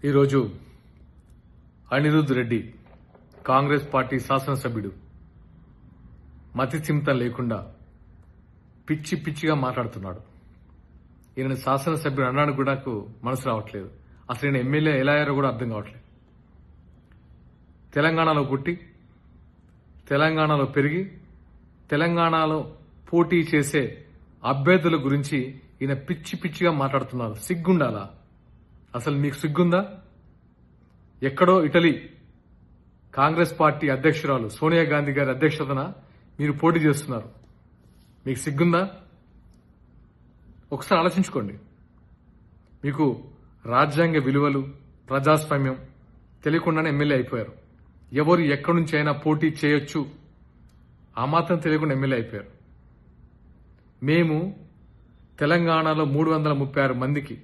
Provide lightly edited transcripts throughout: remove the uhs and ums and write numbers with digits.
ఈరోజు అనిరుద్ రెడ్డి కాంగ్రెస్ పార్టీ శాసనసభ్యుడు మతిస్థిమితం లేకుండా పిచ్చి పిచ్చిగా మాట్లాడుతున్నాడు. ఈయన శాసనసభ్యుడు అన్నాడు కూడా నాకు మనసు రావట్లేదు. అసలు ఈయన ఎమ్మెల్యే ఎలా అయ్యారో కూడా అర్థం కావట్లేదు. తెలంగాణలో పుట్టి తెలంగాణలో పెరిగి తెలంగాణలో పోటీ చేసే అభ్యర్థుల గురించి ఈయన పిచ్చి పిచ్చిగా మాట్లాడుతున్నారు. సిగ్గుండాలా? అసలు మీకు సిగ్గుందా? ఎక్కడో ఇటలీ కాంగ్రెస్ పార్టీ అధ్యక్షురాలు సోనియా గాంధీ గారి అధ్యక్షతన మీరు పోటీ చేస్తున్నారు. మీకు సిగ్గుందా? ఒకసారి ఆలోచించుకోండి. మీకు రాజ్యాంగ విలువలు, ప్రజాస్వామ్యం తెలియకుండానే ఎమ్మెల్యే అయిపోయారు. ఎవరు ఎక్కడి నుంచి అయినా పోటీ చేయొచ్చు ఆ మాత్రం తెలియకుండా ఎమ్మెల్యే అయిపోయారు. మేము తెలంగాణలో 336 మందికి,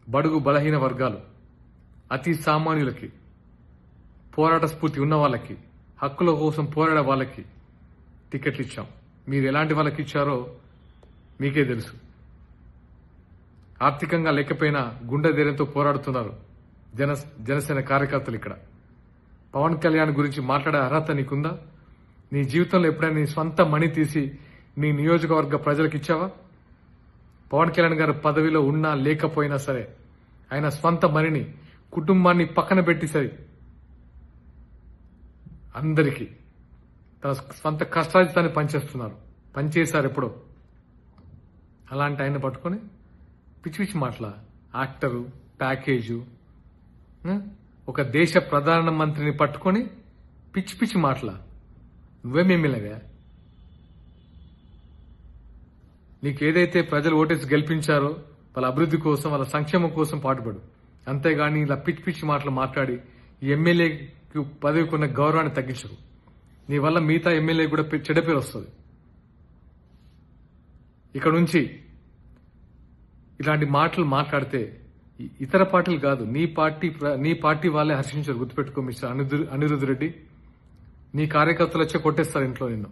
బడుగు బలహీన వర్గాలు, అతి సామాన్యులకి, పోరాట స్ఫూర్తి ఉన్న వాళ్ళకి, హక్కుల కోసం పోరాడే వాళ్ళకి టికెట్లు ఇచ్చాం. మీరు ఎలాంటి వాళ్ళకి ఇచ్చారో మీకే తెలుసు. ఆర్థికంగా లేకపోయినా గుండె ధైర్యంతో పోరాడుతున్నారు జనసేన కార్యకర్తలు. ఇక్కడ పవన్ కళ్యాణ్ గురించి మాట్లాడే అర్హత నీకుందా? నీ జీవితంలో ఎప్పుడైనా నీ స్వంత మనీ తీసి నీ నియోజకవర్గ ప్రజలకు ఇచ్చావా? పవన్ కళ్యాణ్ గారు పదవిలో ఉన్నా లేకపోయినా సరే ఆయన స్వంత మనిని, కుటుంబాన్ని పక్కన పెట్టి సరి అందరికీ తన స్వంత కష్టాజితాన్ని పనిచేశారు ఎప్పుడో. అలాంటి ఆయన పట్టుకొని పిచ్చి పిచ్చి మాటల యాక్టరు, ప్యాకేజు, ఒక దేశ ప్రధానమంత్రిని పట్టుకొని పిచ్చి పిచ్చి మాటల నువ్వేమేమిలాగా? నీకు ఏదైతే ప్రజలు ఓటేసి గెలిపించారో వాళ్ళ అభివృద్ధి కోసం, వాళ్ళ సంక్షేమం కోసం పాటుపడు. అంతేగాని ఇలా పిచ్చి పిచ్చి మాటలు మాట్లాడి ఈ ఎమ్మెల్యేకి పదవికి ఉన్న గౌరవాన్ని తగ్గించరు. నీ వల్ల మిగతా ఎమ్మెల్యే కూడా చెడ్డ పేరు వస్తుంది. ఇక్కడ నుంచి ఇలాంటి మాటలు మాట్లాడితే ఇతర పార్టీలు కాదు, నీ పార్టీ వాళ్ళే హర్షించారు. గుర్తుపెట్టుకో మిస్టర్ అనిరుద్ రెడ్డి. నీ కార్యకర్తలు వచ్చే కొట్టేస్తారు ఇంట్లో నిన్ను.